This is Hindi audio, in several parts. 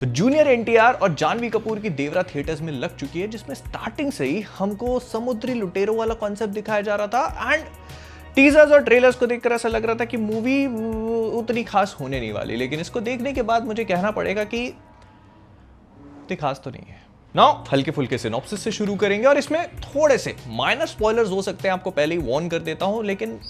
तो जूनियर एनटीआर और जानवी कपूर की देवरा थिएटर्स में लग चुकी है, जिसमें स्टार्टिंग से ही हमको समुद्री लुटेरों वाला कॉन्सेप्ट दिखाया जा रहा था एंड टीजर्स और ट्रेलर्स को देखकर ऐसा लग रहा था कि मूवी उतनी खास होने नहीं वाली। लेकिन इसको देखने के बाद मुझे कहना पड़ेगा कि इतनी खास तो नहीं है। नाउ हल्के फुल्के सिनॉप्सिस से शुरू करेंगे और इसमें थोड़े से माइनर स्पॉयलर्स हो सकते हैं, आपको पहले ही वार्न कर देता हूं, लेकिन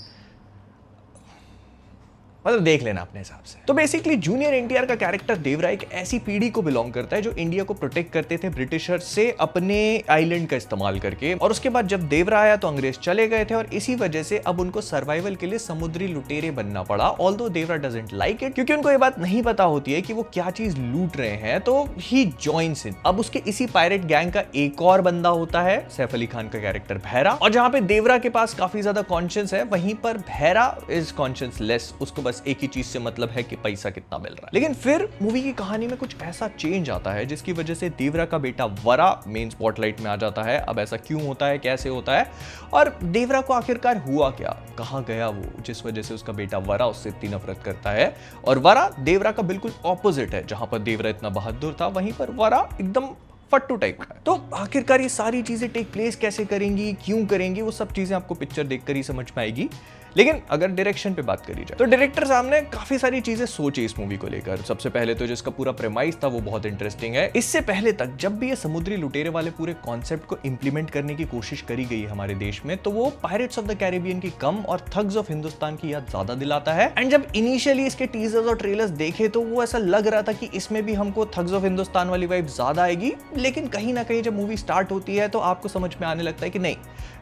मतलब देख लेना अपने हिसाब से। तो बेसिकली जूनियर एनटीआर का कैरेक्टर देवरा एक ऐसी पीढ़ी को बिलोंग करता है जो इंडिया को प्रोटेक्ट करते थे ब्रिटिशर्स से अपने आइलैंड का इस्तेमाल करके, और उसके बाद जब देवरा आया तो अंग्रेज चले गए थे और इसी वजह से अब उनको सर्वाइवल के लिए समुद्री लुटेरे बनना पड़ा। Although Devara doesn't like it, क्योंकि उनको ये बात नहीं पता होती है कि वो क्या चीज लूट रहे हैं, तो ही जॉइन्स इन। अब उसके इसी पायरेट गैंग का एक और बंदा होता है सैफ अली खान का कैरेक्टर भैरा, और जहां पे देवरा के पास काफी ज्यादा कॉन्शियस है, वहीं पर भैरा इज कॉन्शियस लेस। उसको बस एक ही चीज से मतलब है कि पैसा कितना मिल रहा है। लेकिन फिर मूवी की कहानी में कुछ ऐसा चेंज आता है जिसकी वजह से देवरा का बेटा वरा मेन स्पॉटलाइट में आ जाता है। अब ऐसा क्यों होता है, कैसे होता है, और देवरा को आखिरकार हुआ क्या, कहां गया वो जिस वजह से उसका बेटा वरा उससे इतनी नफरत करता है। और वरा देवरा का बिल्कुल ऑपोजिट है, जहां पर देवरा इतना बहादुर था वहीं पर वरा एकदम फट्टू टाइप का है। तो आखिरकार ये सारी चीजें टेक प्लेस कैसे करेंगी, क्यों करेंगी, वो सब चीजें आपको पिक्चर देखकर ही समझ में आएगी। लेकिन अगर डायरेक्शन पे बात करी जाए तो डायरेक्टर साहब ने काफी सारी चीजें सोची इस मूवी को लेकर। सबसे पहले तो जिसका पूरा प्रेमाइस था वो बहुत इंटरेस्टिंग है। इससे पहले तक जब भी ये समुद्री लुटेरे वाले पूरे कॉन्सेप्ट को इंप्लीमेंट करने की कोशिश करी गई है हमारे देश में, तो वो पायरेट्स ऑफ द कैरिबियन की कम और थग्स ऑफ हिंदुस्तान की याद ज्यादा दिलाता है। एंड जब इनिशियली इसके टीजर्स और ट्रेलर्स देखे तो वो ऐसा लग रहा था कि इसमें भी हमको थग्स ऑफ हिंदुस्तान वाली वाइब ज्यादा आएगी। लेकिन कहीं ना कहीं जब मूवी स्टार्ट होती है तो आपको समझ में आने लगता है कि नहीं,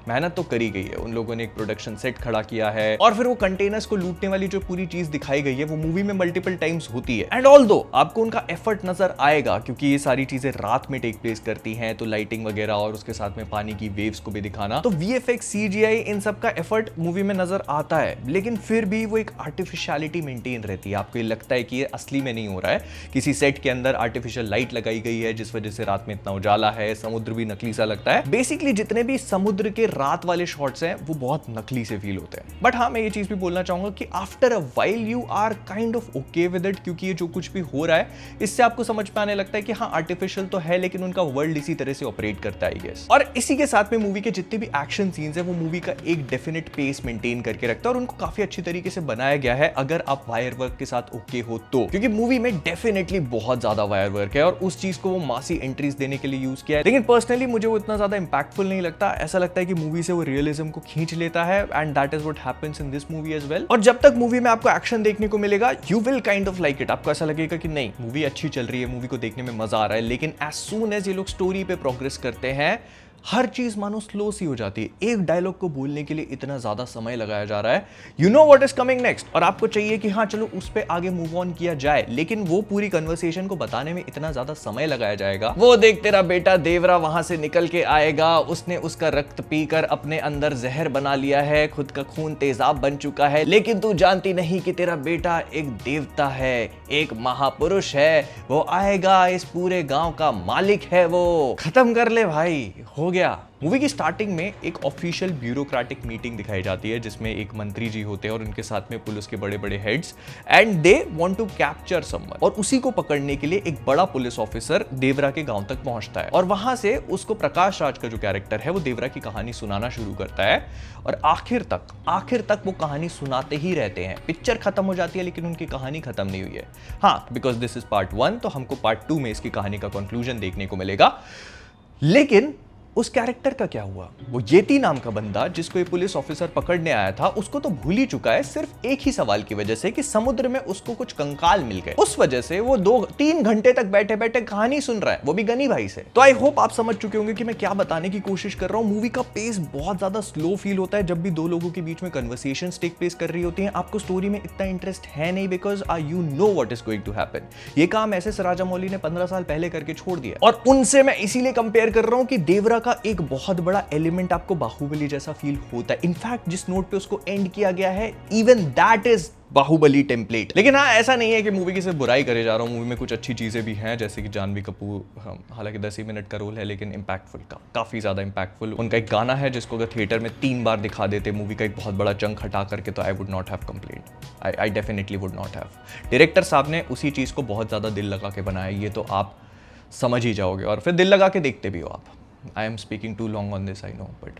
मेहनत तो करी गई है, उन लोगों ने एक प्रोडक्शन सेट खड़ा किया है और फिर वो कंटेनर्स को लूटने वाली जो पूरी चीज दिखाई गई है वो मूवी में मल्टीपल टाइम्स होती है। एंड ऑल्दो आपको उनका एफर्ट नजर आएगा, क्योंकि ये सारी चीजें रात में टेक प्लेस करती हैं, तो लाइटिंग वगैरह और उसके साथ में पानी की वेव्स को भी दिखाना, तो वीएफएक्स, सीजीआई, इन सब का एफर्ट मूवी में नजर आता है। लेकिन फिर भी वो एक आर्टिफिशियलिटी मेंटेन रहती है। आपको ये लगता है कि ये असली में नहीं हो रहा है, किसी सेट के अंदर आर्टिफिशियल लाइट लगाई गई है जिस वजह से रात में इतना उजाला है, समुद्र भी नकली सा लगता है। बेसिकली जितने भी समुद्र के रात वाले शॉट्स हैं वो बहुत नकली से फील होते हैं। बट हाँ, मैं ये चीज भी बोलना चाहूंगा कि after a while you are kind of okay with it, क्योंकि ये जो कुछ भी हो रहा है इससे आपको समझ में आने लगता है कि हाँ, आर्टिफिशियल तो है लेकिन उनका वर्ल्ड इसी तरह से ऑपरेट करता है, आई गेस। और इसी के साथ में मूवी के जितने भी एक्शन सीन्स है वो मूवी का एक डेफिनेट पेस मेंटेन करके रखता है और उनको काफी अच्छी तरीके से बनाया गया है, अगर आप वायर वर्क के साथ ओके हो तो। क्योंकि मूवी में डेफिनेटली बहुत ज्यादा वायर वर्क है और उस चीज को वो मासी एंट्रीज देने के लिए यूज किया है। लेकिन पर्सनली मुझे वो इतना ज्यादा इंपैक्टफुल नहीं लगता। ऐसा लगता है कि मूवी से वो रियलिज्म को खींच लेता है and that is what happens in this movie as well. और जब तक मूवी में आपको एक्शन देखने को मिलेगा you will kind of like it. आपको ऐसा लगेगा कि नहीं, मूवी अच्छी चल रही है, मूवी को देखने में मजा आ रहा है। लेकिन एज सून एज ये लोग स्टोरी पे प्रोग्रेस करते हैं हर चीज मानो स्लो सी हो जाती है। एक डायलॉग को बोलने के लिए इतना ज्यादा समय लगाया जा रहा है, you know what is coming next, और आपको चाहिए कि हाँ चलो उस पे आगे मूव ऑन किया जाए, लेकिन वो पूरी कन्वर्सेशन को बताने में इतना ज्यादा समय लगाया जाएगा। वो देख, तेरा बेटा देवरा वहां से निकल के आएगा, उसने उसका रक्त पीकर अपने अंदर जहर बना लिया है, खुद का खून तेजाब बन चुका है, लेकिन तू जानती नहीं कि तेरा बेटा एक देवता है, एक महापुरुष है, वो आएगा, इस पूरे गांव का मालिक है वो। खत्म कर ले भाई, हो गया। मूवी की स्टार्टिंग में एक ऑफिशियल ब्यूरोक्रेटिक मीटिंग दिखाई जाती है जिसमें एक मंत्री जी होते हैं और उनके साथ में पुलिस के बड़े बड़े heads, and they want to capture someone. और उसी को पकड़ने के लिए एक बड़ा पुलिस ऑफिसर देवरा के गांव तक पहुंचता है और वहां से उसको प्रकाश राज का जो कैरेक्टर है वो देवरा की कहानी सुनाना शुरू करता है और आखिर तक वो कहानी सुनाते ही रहते हैं। पिक्चर खत्म हो जाती है लेकिन उनकी कहानी खत्म नहीं हुई है। हाँ, बिकॉज दिस इज पार्ट 1, तो हमको पार्ट 2 में इसकी कहानी का कंक्लूजन देखने को मिलेगा। लेकिन उस कैरेक्टर का क्या हुआ? वो येती नाम का बंदा जिसको ये पुलिस ऑफिसर पकड़ने आया था उसको तो भूल ही चुका है, सिर्फ एक ही सवाल की वजह से कि समुद्र में उसको कुछ कंकाल मिल गए। उस वजह से वो 2-3 घंटे तक बैठे बैठे कहानी सुन रहा है, वो भी गनी भाई से। तो आई होप आप समझ चुके होंगे कि मैं क्या बताने की कोशिश कर रहा हूँ। मूवी का पेस बहुत ज्यादा स्लो फील होता है जब भी दो लोगों के बीच में कन्वर्सेशंस टेक प्लेस कर रही होती हैं। आपको स्टोरी में इतना इंटरेस्ट है नहीं, because you know what is going to happen. ये काम एसएस राजामौली ने 15 साल पहले करके छोड़ दिया और उनसे मैं इसीलिए कंपेयर कर रहा हूं कि देवरा का एक बहुत बड़ा एलिमेंट आपको बाहुबली जैसा फील होता है। इनफैक्ट जिस नोट पे उसको एंड किया गया है, even that is Baahubali template. लेकिन हाँ, ऐसा नहीं है कि मूवी की सिर्फ बुराई करे जा रहा हूँ, मूवी में कुछ अच्छी चीज़ें भी हैं, जैसे कि जानवी कपूर, हालांकि 10 ही मिनट का रोल है लेकिन इम्पैक्टफुल, काफ़ी ज़्यादा इम्पैक्टफुल। उनका एक गाना है जिसको अगर थिएटर में 3 बार दिखा देते मूवी का एक बहुत बड़ा चंक हटा करके, तो I would not have complaint, I definitely would not have. Director साहब ने उसी चीज़ को बहुत ज़्यादा दिल लगा के बनाया, ये तो आप समझ ही जाओगे, और फिर दिल लगा के देखते भी हो आप। I am speaking too long on this, I know, but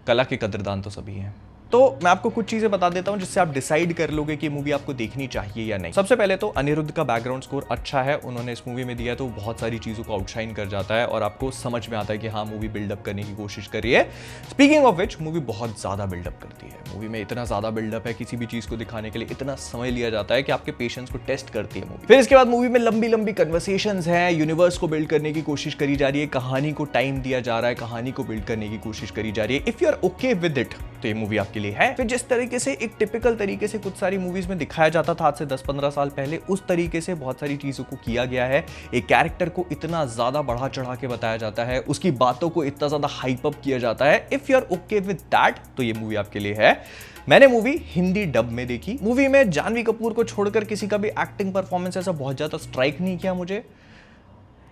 कला के कदरदान तो सभी हैं। तो मैं आपको कुछ चीजें बता देता हूं जिससे आप डिसाइड कर लोगे कि मूवी आपको देखनी चाहिए या नहीं। सबसे पहले तो अनिरुद्ध का बैकग्राउंड स्कोर अच्छा है, उन्होंने इस मूवी में दिया, तो बहुत सारी चीजों को आउटशाइन कर जाता है और आपको समझ में आता है कि हाँ, मूवी बिल्डअप करने की कोशिश कर रही है। स्पीकिंग ऑफ विच, मूवी बहुत ज्यादा बिल्डअप करती है। मूवी में इतना ज्यादा बिल्डअप है, किसी भी चीज को दिखाने के लिए इतना समय लिया जाता है कि आपके पेशेंस को टेस्ट करती है मूवी। फिर इसके बाद मूवी में लंबी लंबी कन्वर्सेशंस हैं, यूनिवर्स को बिल्ड करने की कोशिश करी जा रही है, कहानी को टाइम दिया जा रहा है, कहानी को बिल्ड करने की कोशिश करी जा रही है। If you are okay with it, तो ये मूवी आपके लिए है। फिर जिस तरीके से एक टिपिकल तरीके से कुछ सारी मूवीज में दिखाया जाता था आज से 10-15 साल पहले, उस तरीके से बहुत सारी चीजों को किया गया है। एक कैरेक्टर को इतना ज्यादा बढ़ा चढ़ा के बताया जाता है, उसकी बातों को इतना ज्यादा हाइप अप किया जाता है। If you are okay with that, तो ये मूवी आपके लिए है। मैंने मूवी हिंदी डब में देखी। मूवी में जानवी कपूर को छोड़कर किसी का भी एक्टिंग परफॉर्मेंस ऐसा बहुत ज्यादा स्ट्राइक नहीं किया मुझे,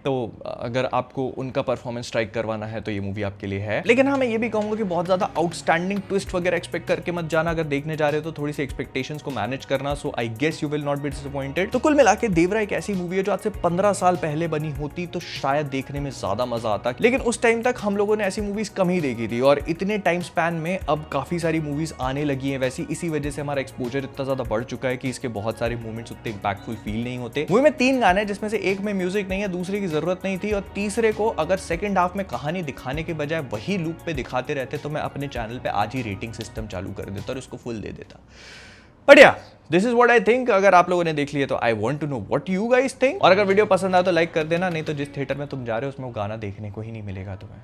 तो अगर आपको उनका परफॉर्मेंस स्ट्राइक करवाना है तो ये मूवी आपके लिए है। लेकिन हाँ, मैं ये भी कहूंगा कि बहुत ज्यादा आउटस्टैंडिंग ट्विस्ट वगैरह एक्सपेक्ट करके मत जाना। अगर देखने जा रहे हो तो थोड़ी सी एक्सपेक्टेशंस को मैनेज करना, so I guess you will not be disappointed. तो कुल मिला के देवरा एक ऐसी मूवी है जो आज से 15 साल पहले बनी होती तो शायद देखने में ज्यादा मजा आता, लेकिन उस टाइम तक हम लोगों ने ऐसी मूवीज कम ही देखी थी, और इतने टाइम स्पैन में अब काफी सारी मूवीज आने लगी है वैसी। इसी वजह से हमारा एक्सपोजर इतना ज्यादा बढ़ चुका है कि इसके बहुत सारे मूवमेंट्स उतने इंपैक्टफुल फील नहीं होते। मूवी में 3 गाने, जिसमें से एक में म्यूजिक नहीं है, दूसरे की जरूरत नहीं थी, और तीसरे को अगर सेकंड हाफ में कहानी दिखाने के बजाय वही लूप पे दिखाते रहते तो मैं अपने चैनल पे आज ही रेटिंग सिस्टम चालू कर देता और इसको फुल दे देता। But yeah, this is what I think. अगर आप लोगों ने देख लिया तो I want to know what you guys think, और अगर वीडियो पसंद आया तो लाइक कर देना, नहीं तो जिस थिएटर में तुम जा रहे हो उसमें वो गाना देखने को ही नहीं मिलेगा तुम्हें।